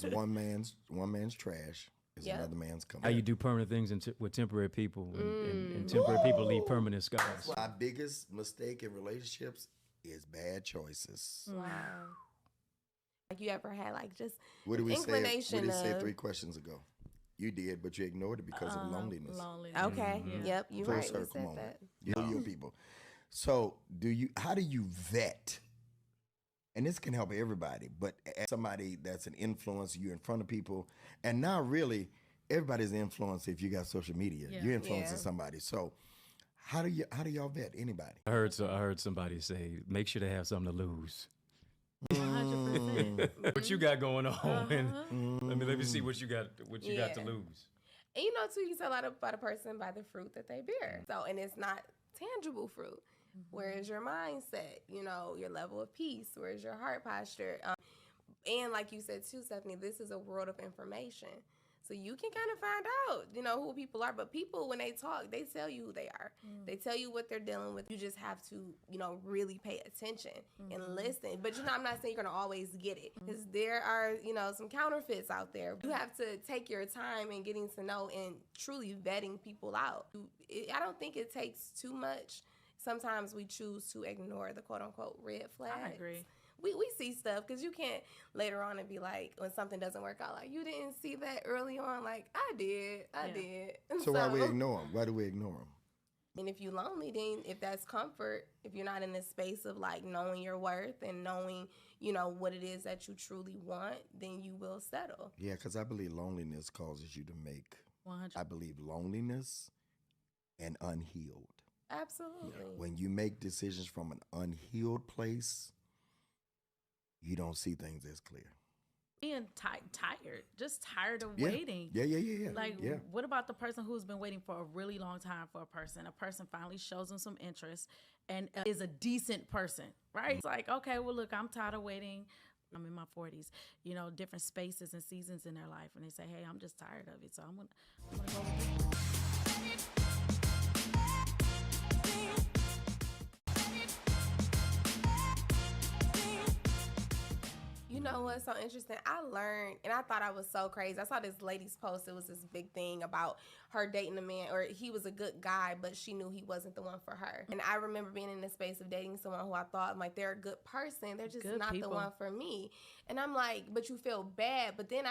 because one man's trash is another man's company. How you do permanent things with temporary people, and temporary people leave permanent scars. My biggest mistake in relationships is bad choices. Wow. Like you ever had like just What did we say? inclination What did we say of- 3 questions ago? You did, but you ignored it because of loneliness. Okay. Yep. You Full right. You circle said moment. that. You know your people. So how do you vet? And this can help everybody, but as somebody that's an influencer, you're in front of people, and now really everybody's an influencer. If you got social media, you're influencing somebody. So how do y'all vet anybody? I heard somebody say, make sure they have something to lose. 100%. What you got going on? And let me see what you got to lose. And you know, too, you tell a lot about a person by the fruit that they bear. So, and it's not tangible fruit. Where is your mindset? You know, your level of peace. Where is your heart posture? And like you said too, Stephanie, this is a world of information. So you can kind of find out, you know, who people are. But people, when they talk, they tell you who they are. They tell you what they're dealing with. You just have to, you know, really pay attention and listen. But, you know, I'm not saying you're going to always get it. Because there are, you know, some counterfeits out there. You have to take your time in getting to know and truly vetting people out. I don't think it takes too much. Sometimes we choose to ignore the quote-unquote red flags. I agree. We see stuff because you can't later on and be like, when something doesn't work out, like, you didn't see that early on. Like, I did. And So why we ignore them? Why do we ignore them? And if you're lonely, then if that's comfort, if you're not in this space of like knowing your worth and knowing, you know, what it is that you truly want, then you will settle. Yeah, because I believe loneliness causes you to make. 100. I believe loneliness and unhealed. Absolutely. When you make decisions from an unhealed place, you don't see things as clear. Being tired, just tired of waiting. Yeah. Like, yeah. what about the person who's been waiting for a really long time for a person? A person finally shows them some interest and is a decent person, right? It's like, okay, well, look, I'm tired of waiting. I'm in my 40s, you know, different spaces and seasons in their life. And they say, hey, I'm just tired of it. So I'm gonna go with it. You know what's so interesting? I learned, and I thought I was so crazy. I saw this lady's post. It was this big thing about her dating a man, or he was a good guy, but she knew he wasn't the one for her. And I remember being in the space of dating someone who I thought, like, they're a good person. They're just Good not people. the one for me. And I'm like, but you feel bad. But then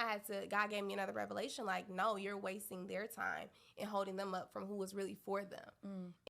God gave me another revelation, like, no, you're wasting their time and holding them up from who was really for them.